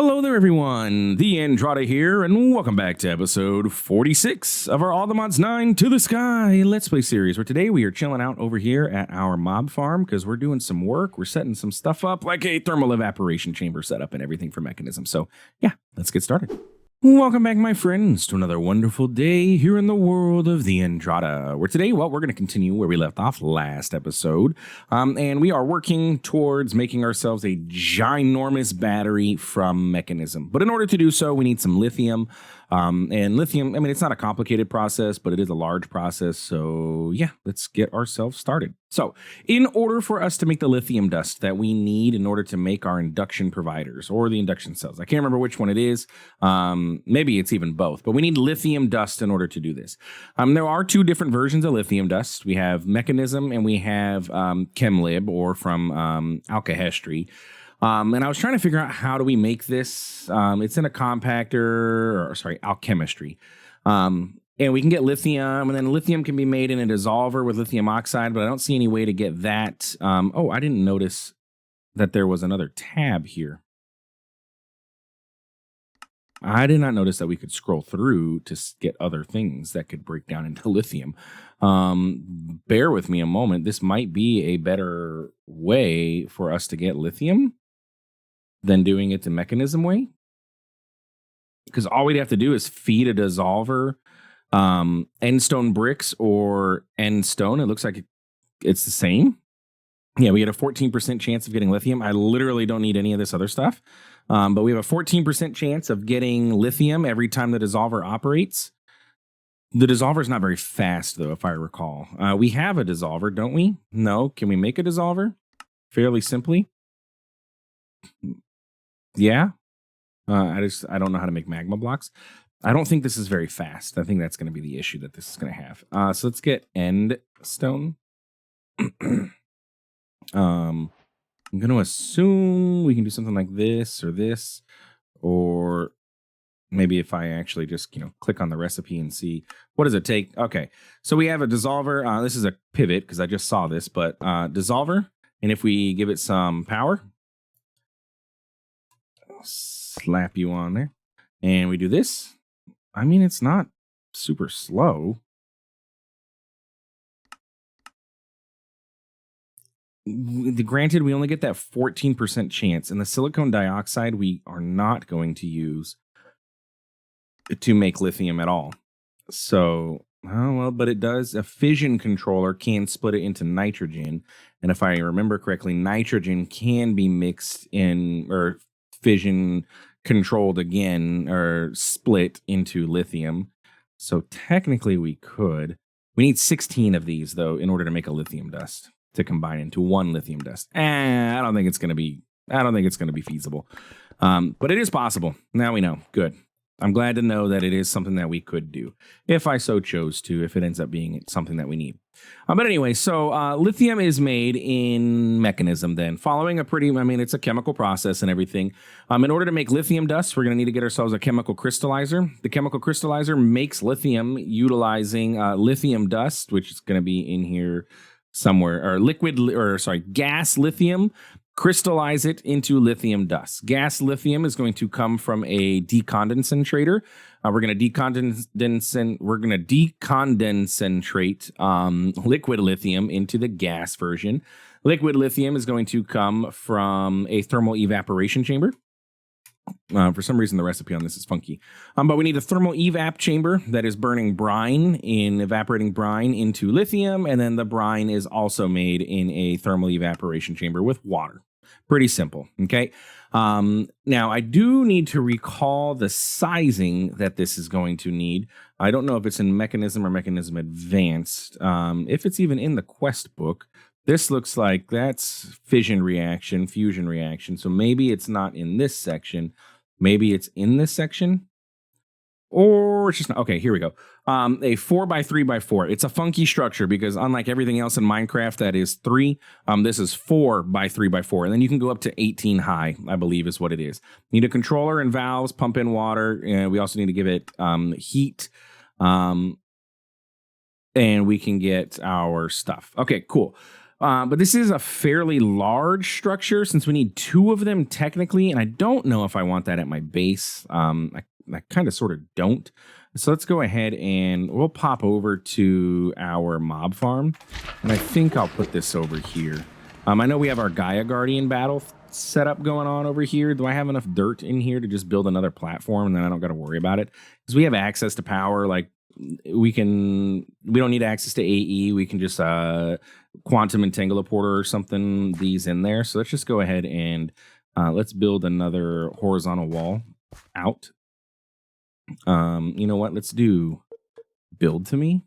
Hello there, everyone. TheAndrata here, and welcome back to episode 46 of our All the Mods 9 to the Sky Let's Play series, where today we are chilling out over here at our mob farm because we're doing some work. We're setting some stuff up, like a thermal evaporation chamber setup and everything for Mekanism. So, yeah, let's get started. Welcome back, my friends, to another wonderful day here in the world of TheAndrata, where today, well, we're going to continue where we left off last episode, and we are working towards making ourselves a ginormous battery from Mekanism. But in order to do so, we need some lithium, and lithium, I mean, it's not a complicated process, but it is a large process, so yeah, let's get ourselves started. So, in order for us to make the lithium dust that we need in order to make our induction providers, or the induction cells, I can't remember which one it is, maybe it's even both, but we need lithium dust in order to do this. There are two different versions of lithium dust. We have Mekanism and we have ChemLib, or from Alkahestry. And I was trying to figure out, how do we make this? It's in a compactor, or sorry, alchemistry. And we can get lithium, and then lithium can be made in a dissolver with lithium oxide, but I don't see any way to get that. Oh, I didn't notice that there was another tab here. I did not notice that we could scroll through to get other things that could break down into lithium. Bear with me a moment. This might be a better way for us to get lithium than doing it the Mekanism way. Because all we'd have to do is feed a dissolver end stone bricks or end stone. It looks like it's the same. Yeah, we get a 14% chance of getting lithium. I literally don't need any of this other stuff. But we have a 14% chance of getting lithium every time the dissolver operates. The dissolver is not very fast, though, if I recall. We have a dissolver, don't we? No. Can we make a dissolver fairly simply? Yeah. I don't know how to make magma blocks. I don't think this is very fast. I think that's going to be the issue that this is going to have. So let's get end stone. I'm going to assume we can do something like this, or maybe if I actually just, click on the recipe and see, what does it take? Okay, so we have a dissolver. This is a pivot because I just saw this, but dissolver. And if we give it some power, I'll slap you on there, and we do this. I mean, it's not super slow. Granted, we only get that 14% chance, and the silicon dioxide we are not going to use to make lithium at all. So, but it does. A fission controller can split it into nitrogen, and if I remember correctly, nitrogen can be mixed in, or fission controlled again, or split into lithium. So technically we could. We need 16 of these, though, in order to make a lithium dust, to combine into one lithium dust. I don't think it's going to be feasible. But it is possible. Now we know. Good. I'm glad to know that it is something that we could do, if I so chose to, if it ends up being something that we need. But anyway, so lithium is made in Mekanism then, following it's a chemical process and everything. In order to make lithium dust, we're going to need to get ourselves a chemical crystallizer. The chemical crystallizer makes lithium utilizing lithium dust, which is going to be in here somewhere, or gas lithium. Crystallize it into lithium dust. Gas lithium is going to come from a decondensator. We're going to decondensentrate liquid lithium into the gas version. Liquid lithium is going to come from a thermal evaporation chamber. For some reason, the recipe on this is funky. But we need a thermal evap chamber that is burning evaporating brine into lithium, and then the brine is also made in a thermal evaporation chamber with water. Pretty simple, okay? Now, I do need to recall the sizing that this is going to need. I don't know if it's in Mekanism or Mekanism Advanced. If it's even in the quest book, this looks like that's fission reaction, fusion reaction. So maybe it's not in this section. Maybe it's in this section. Or it's just not. Okay, here we go. A 4x3x4. It's a funky structure because unlike everything else in Minecraft that is 3, this is 4x3x4. And then you can go up to 18 high, I believe is what it is. Need a controller and valves, pump in water. We also need to give it heat. And we can get our stuff. Okay, cool. But this is a fairly large structure since we need 2 of them technically, and I don't know if I want that at my base. I kind of sort of don't. So let's go ahead and we'll pop over to our mob farm, and I think I'll put this over here. I know we have our Gaia Guardian battle setup going on over here. Do I have enough dirt in here to just build another platform and then I don't got to worry about it? Because we have access to power. Like we don't need access to AE. We can just quantum entangleporter or something these in there. So let's just go ahead and let's build another horizontal wall out. You know what? Let's do build to me.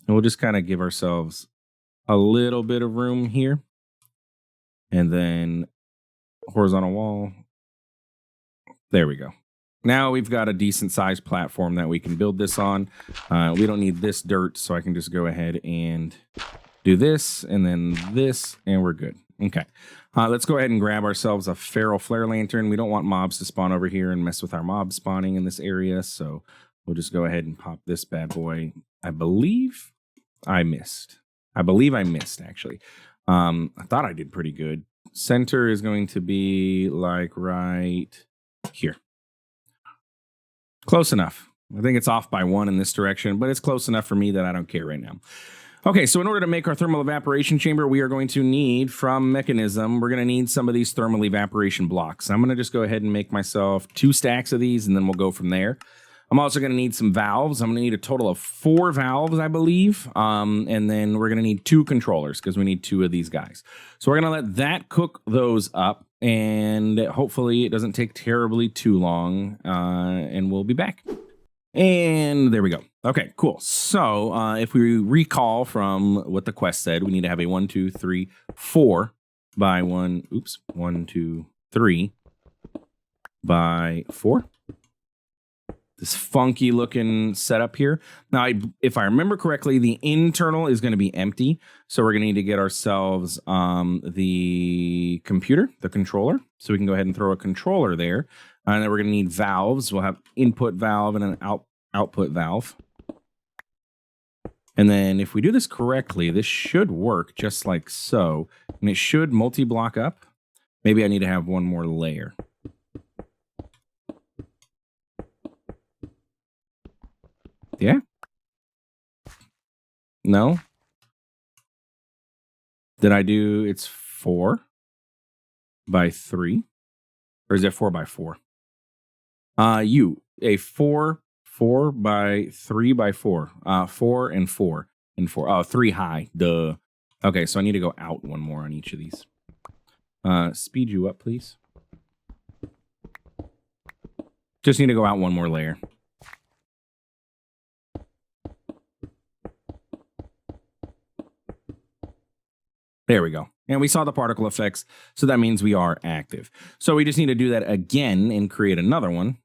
And we'll just kind of give ourselves a little bit of room here. And then horizontal wall. There we go. Now we've got a decent sized platform that we can build this on. We don't need this dirt, so I can just go ahead and do this and then this, and we're good. Okay. Let's go ahead and grab ourselves a feral flare lantern. We don't want mobs to spawn over here and mess with our mob spawning in this area, so we'll just go ahead and pop this bad boy. I believe I missed, actually. I thought I did pretty good. Center is going to be like right here. Close enough. I think it's off by 1 in this direction, but it's close enough for me that I don't care right now. Okay, so in order to make our thermal evaporation chamber, we are going to need, from Mekanism, we're going to need some of these thermal evaporation blocks. I'm going to just go ahead and make myself 2 stacks of these, and then we'll go from there. I'm also going to need some valves. I'm going to need a total of 4 valves, I believe. And then we're going to need 2 controllers because we need 2 of these guys. So we're going to let that cook those up. And hopefully it doesn't take terribly too long. And we'll be back. And there we go. Okay, cool. So if we recall from what the quest said, we need to have a 1, 2, 3, 4 by 1. Oops. 1, 2, 3 by 4. This funky looking setup here. Now, if I remember correctly, the internal is going to be empty. So we're going to need to get ourselves the computer, the controller. So we can go ahead and throw a controller there. And then we're going to need valves. We'll have input valve and an output valve. And then if we do this correctly, this should work just like so. And it should multi-block up. Maybe I need to have one more layer. Yeah? No? Did I do, it's 4 by 3? Or is it 4 by 4? A 4 by 3 by 4. 4 and 4 and 4. Oh, 3 high. Duh. Okay, so I need to go out one more on each of these. Speed you up, please. Just need to go out one more layer. There we go. And we saw the particle effects, so that means we are active. So we just need to do that again and create another one.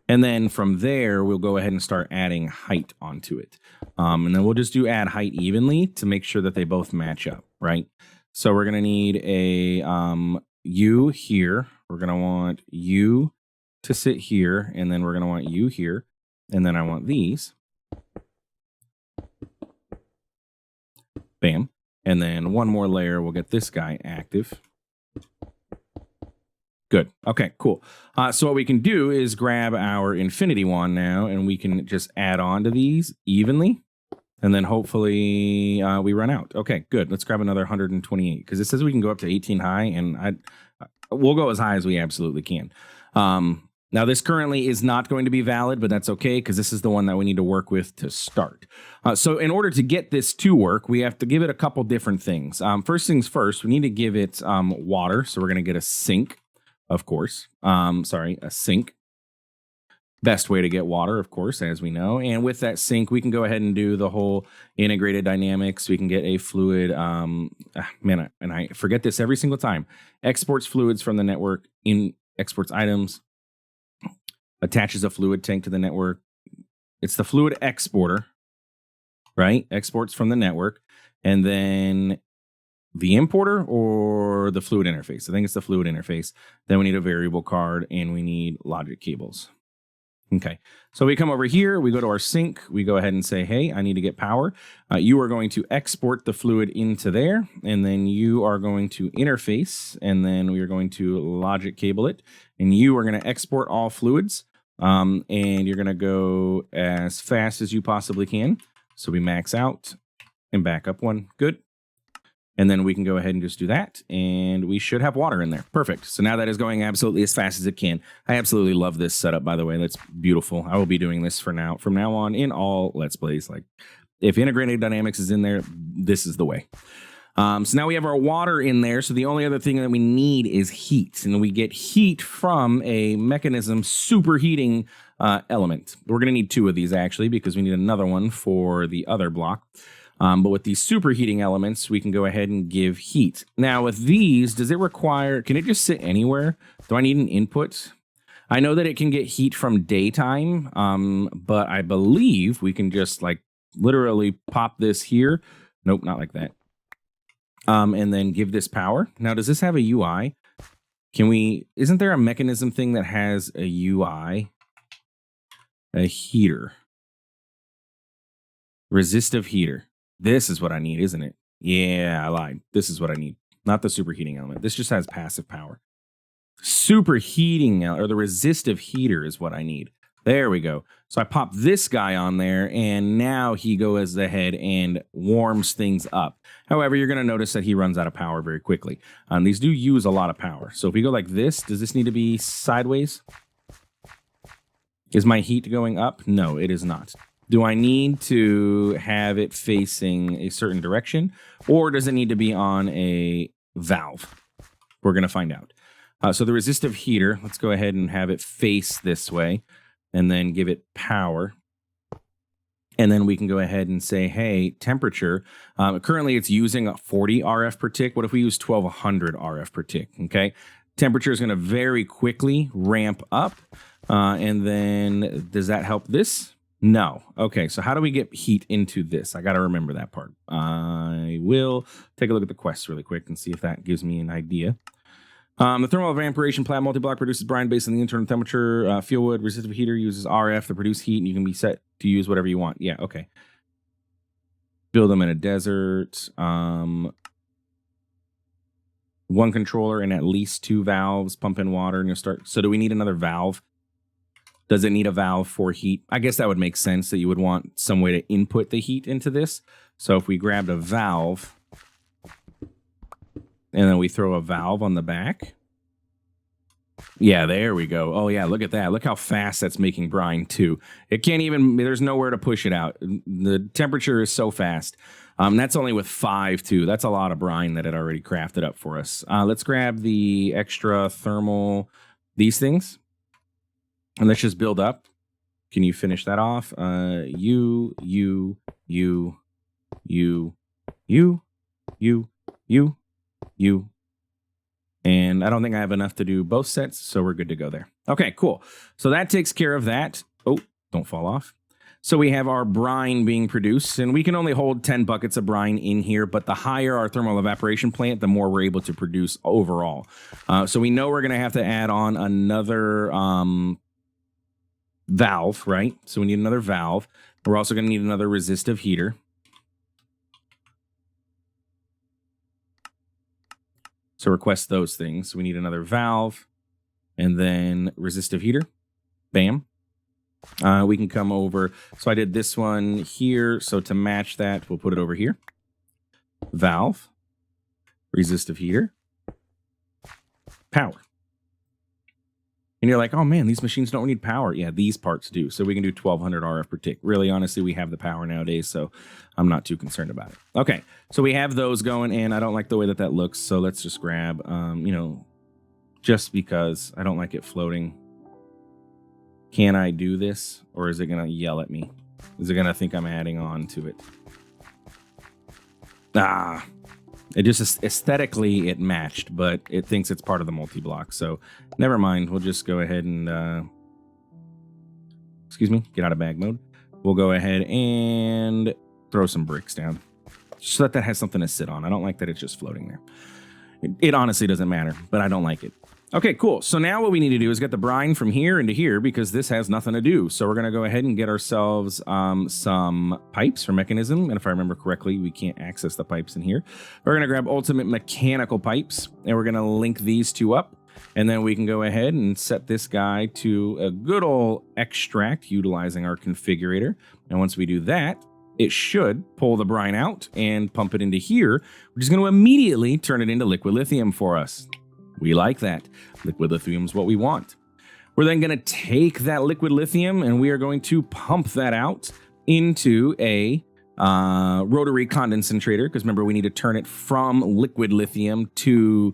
And then from there, we'll go ahead and start adding height onto it. And then we'll just do add height evenly to make sure that they both match up, right? So we're going to need a U here. We're going to want U to sit here, and then we're going to want U here. And then I want these. Bam. And then one more layer, we'll get this guy active. Good. Okay, cool. So what we can do is grab our infinity wand now, and we can just add on to these evenly. And then hopefully we run out. Okay, good. Let's grab another 128, because it says we can go up to 18 high, and we'll go as high as we absolutely can. Now, this currently is not going to be valid, but that's okay, because this is the one that we need to work with to start. So in order to get this to work, we have to give it a couple different things. First things first, we need to give it water. So we're going to get a sink, of course. A sink. Best way to get water, of course, as we know. And with that sink, we can go ahead and do the whole integrated dynamics. We can get a fluid. Man, and I forget this every single time. Exports fluids from the network, exports items. Attaches a fluid tank to the network. It's the fluid exporter, right? Exports from the network. And then the importer or the fluid interface. I think it's the fluid interface. Then we need a variable card and we need logic cables. Okay, so we come over here, we go to our sink, we go ahead and say, hey, I need to get power. You are going to export the fluid into there, and then you are going to interface, and then we are going to logic cable it, and you are going to export all fluids, and you're going to go as fast as you possibly can. So we max out and back up one. Good. And then we can go ahead and just do that, and we should have water in there. Perfect. So now that is going absolutely as fast as it can. I absolutely love this setup, by the way. That's beautiful. I will be doing this from now on in all Let's Plays. Like, if integrated dynamics is in there, this is the way. So now we have our water in there. So the only other thing that we need is heat, and we get heat from a Mekanism superheating element. We're going to need 2 of these actually, because we need another one for the other block. But with these superheating elements, we can go ahead and give heat. Now with these, does it require, can it just sit anywhere? Do I need an input? I know that it can get heat from daytime, but I believe we can just like literally pop this here. Nope, not like that. And then give this power. Now, does this have a UI? Isn't there a Mekanism thing that has a UI? A heater. Resistive heater. This is what I need, isn't it? Yeah, I lied. This is what I need. Not the superheating element. This just has passive power. Superheating, or the resistive heater is what I need. There we go. So I pop this guy on there, and now he goes ahead and warms things up. However, you're going to notice that he runs out of power very quickly. These do use a lot of power. So if we go like this, does this need to be sideways? Is my heat going up? No, it is not. Do I need to have it facing a certain direction, or does it need to be on a valve? We're going to find out. So the resistive heater, let's go ahead and have it face this way, and then give it power. And then we can go ahead and say, hey, temperature. Currently, it's using 40 RF per tick. What if we use 1200 RF per tick? Okay, temperature is going to very quickly ramp up. And then does that help this? No. Okay, so how do we get heat into this? I got to remember that part. I will take a look at the quest really quick and see if that gives me an idea. The thermal evaporation plant multi-block produces brine based on the internal temperature. Fuel wood resistive heater uses RF to produce heat, and you can be set to use whatever you want. Yeah, okay. Build them in a desert. One controller and at least 2 valves. Pump in water and you'll start. So do we need another valve? Does it need a valve for heat? I guess that would make sense that you would want some way to input the heat into this. So if we grabbed a valve and then we throw a valve on the back. Yeah, there we go. Oh yeah, look at that. Look how fast that's making brine too. It can't even, there's nowhere to push it out. The temperature is so fast. That's only with 5 too. That's a lot of brine that it already crafted up for us. Let's grab the extra thermal, these things. And let's just build up. Can you finish that off? You. And I don't think I have enough to do both sets, so we're good to go there. Okay, cool. So that takes care of that. Oh, don't fall off. So we have our brine being produced, and we can only hold 10 buckets of brine in here, but the higher our thermal evaporation plant, the more we're able to produce overall. So we know we're going to have to add on another valve, right? So we need another valve. We're also going to need another resistive heater. So request those things. So we need another valve and then resistive heater. Bam. We can come over. So I did this one here. So to match that, we'll put it over here. Valve, resistive heater, power. And you're like, oh man, these machines don't need power. Yeah, these parts do. So we can do 1200 RF per tick. Really, honestly, we have the power nowadays, so I'm not too concerned about it. Okay, so we have those going, and I don't like the way that that looks. So let's just grab, you know, just because I don't like it floating. Can I do this, or is it going to yell at me? Is it going to think I'm adding on to it? Ah, it just aesthetically it matched, but it thinks it's part of the multi-block. So never mind. We'll just go ahead and, excuse me, get out of bag mode. We'll go ahead and throw some bricks down so that that has something to sit on. I don't like that it's just floating there. It honestly doesn't matter, but I don't like it. Okay, cool. So now what we need to do is get the brine from here into here because this has nothing to do. So we're going to go ahead and get ourselves some pipes for Mekanism. And if I remember correctly, we can't access the pipes in here. We're going to grab ultimate mechanical pipes and we're going to link these two up. And then we can go ahead and set this guy to a good old extract utilizing our configurator. And once we do that, it should pull the brine out and pump it into here, which is going to immediately turn it into liquid lithium for us. We like that. Liquid lithium is what we want. We're then going to take that liquid lithium and we are going to pump that out into a rotary condensator, because remember, we need to turn it from liquid lithium to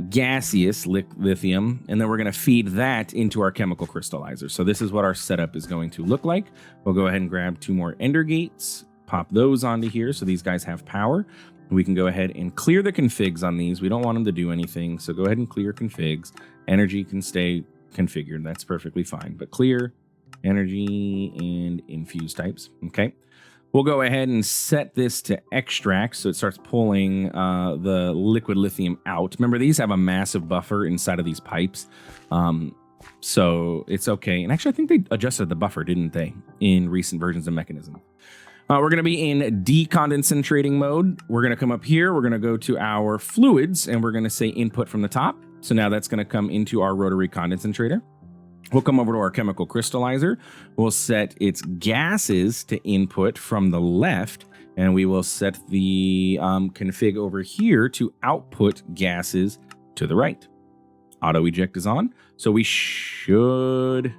gaseous lithium, and then we're going to feed that into our chemical crystallizer. So this is what our setup is going to look like. We'll go ahead and grab 2 more ender gates, pop those onto here so these guys have power. We can go ahead and clear the configs on these. We don't want them to do anything, so go ahead and clear configs. Energy can stay configured. That's perfectly fine. But clear, energy, and infuse types. Okay. We'll go ahead and set this to extract so it starts pulling the liquid lithium out. Remember, these have a massive buffer inside of these pipes, so it's okay. And actually, I think they adjusted the buffer, didn't they, in recent versions of Mekanism? We're going to be in decondensating mode. We're going to come up here. We're going to go to our fluids, and we're going to say input from the top. So now that's going to come into our rotary condensator. We'll come over to our chemical crystallizer. We'll set its gases to input from the left, and we will set the config over here to output gases to the right. Auto eject is on, so we should...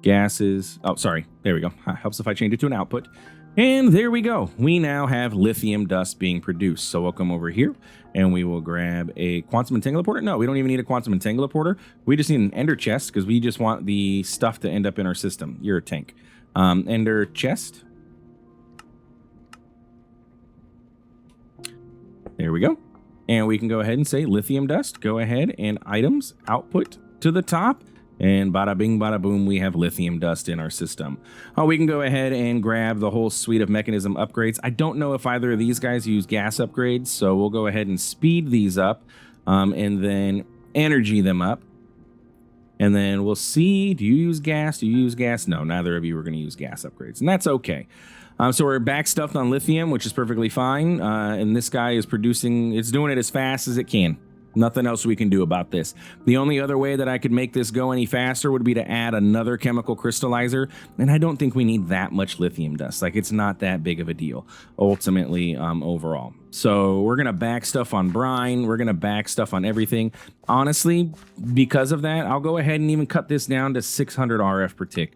gases. Oh, sorry. There we go. Helps if I change it to an output. And there we go. We now have lithium dust being produced. So we'll come over here and we will grab a quantum entangler. No, we don't even need a quantum entangler. We just need an ender chest because we just want the stuff to end up in our system. You're a tank. Ender chest. There we go. And we can go ahead and say lithium dust. Go ahead and items output to the top. And bada bing, bada boom, we have lithium dust in our system. We can go ahead and grab the whole suite of Mekanism upgrades. I don't know if either of these guys use gas upgrades, so we'll go ahead and speed these up and then energy them up. And then we'll see, do you use gas? Do you use gas? No, neither of you are going to use gas upgrades, and that's okay. So we're back stuffed on lithium, which is perfectly fine. And this guy is producing, it's doing it as fast as it can. Nothing else we can do about this. The only other way that I could make this go any faster would be to add another chemical crystallizer, and I don't think we need that much lithium dust. Like, it's not that big of a deal, ultimately, overall. So we're going to back stuff on brine. We're going to back stuff on everything. Honestly, because of that, I'll go ahead and even cut this down to 600 RF per tick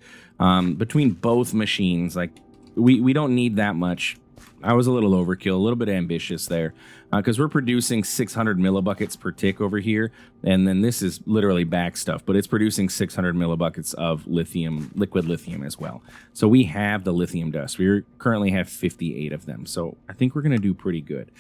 between both machines. Like, we don't need that much. I was a little overkill, a little bit ambitious there, because we're producing 600 millibuckets per tick over here, and then this is literally back stuff, but it's producing 600 millibuckets of lithium, liquid lithium as well. So we have the lithium dust. We currently have 58 of them, so I think we're going to do pretty good.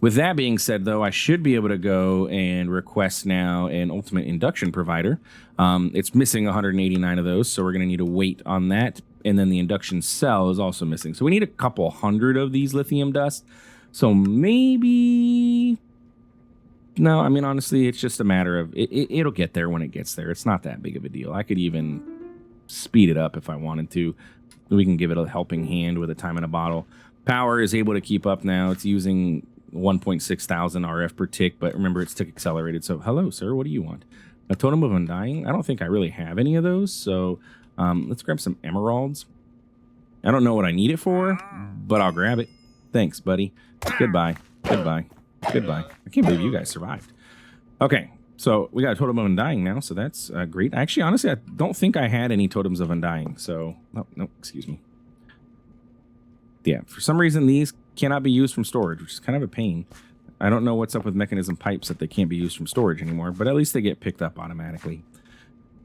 With that being said, though, I should be able to go and request now an ultimate induction provider. It's missing 189 of those, so we're going to need to wait on that. And then the induction cell is also missing. So we need a couple hundred of these lithium dust. So maybe... No, I mean, honestly, it's just a matter of... It'll get there when it gets there. It's not that big of a deal. I could even speed it up if I wanted to. We can give it a helping hand with a time in a bottle. Power is able to keep up now. It's using 1.6 thousand RF per tick, but remember, it's tick accelerated. So, hello, sir. What do you want? A totem of undying? I don't think I really have any of those, so... let's grab some emeralds. I don't know what I need it for, but I'll grab it. Thanks, buddy. Goodbye. Goodbye. Goodbye. I can't believe you guys survived. Okay, so we got a totem of undying now, so that's great. Actually, honestly, I don't think I had any totems of undying, so... No, excuse me. Yeah, for some reason, these cannot be used from storage, which is kind of a pain. I don't know what's up with Mekanism pipes that they can't be used from storage anymore, but at least they get picked up automatically.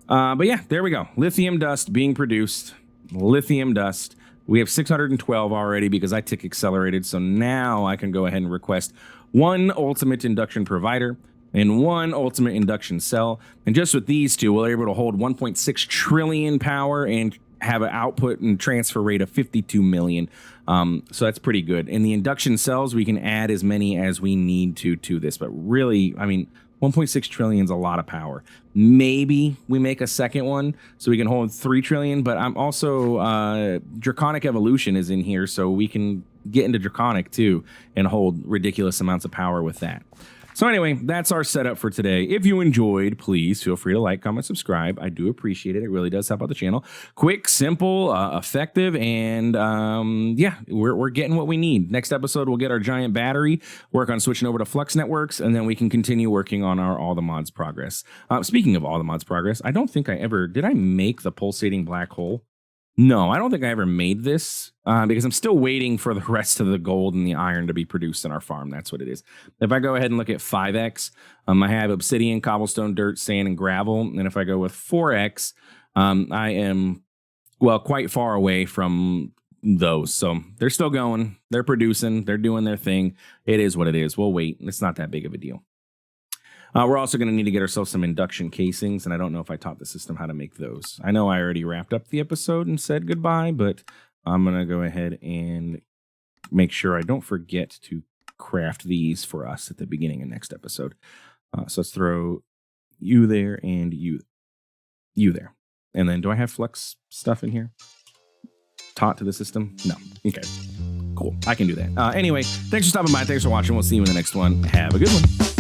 But yeah, there we go. Lithium dust being produced. Lithium dust. We have 612 already because I tick accelerated. So now I can go ahead and request one ultimate induction provider and one ultimate induction cell. And just with these two, we're able to hold 1.6 trillion power and have an output and transfer rate of 52 million. So that's pretty good. In the induction cells, we can add as many as we need to this. But really, I mean... 1.6 trillion is a lot of power. Maybe we make a second one so we can hold 3 trillion, but I'm also Draconic Evolution is in here, so we can get into Draconic too and hold ridiculous amounts of power with that. So anyway, that's our setup for today. If you enjoyed, please feel free to like, comment, subscribe. I do appreciate it. It really does help out the channel. Quick, simple, effective, and yeah, we're getting what we need. Next episode, we'll get our giant battery, work on switching over to Flux networks, and then we can continue working on our All the Mods progress. Speaking of All the Mods progress, I don't think did I make the pulsating black hole? No, I don't think I ever made this because I'm still waiting for the rest of the gold and the iron to be produced in our farm. That's what it is. If I go ahead and look at 5x, I have obsidian, cobblestone, dirt, sand, and gravel. And if I go with 4x, I am, well, quite far away from those. So they're still going. They're producing. They're doing their thing. It is what it is. We'll wait. It's not that big of a deal. We're also going to need to get ourselves some induction casings, and I don't know if I taught the system how to make those. I know I already wrapped up the episode and said goodbye, but I'm going to go ahead and make sure I don't forget to craft these for us at the beginning of next episode. So let's throw you there and you there. And then do I have flux stuff in here? Taught to the system? No. Okay. Cool. I can do that. Anyway, thanks for stopping by. Thanks for watching. We'll see you in the next one. Have a good one.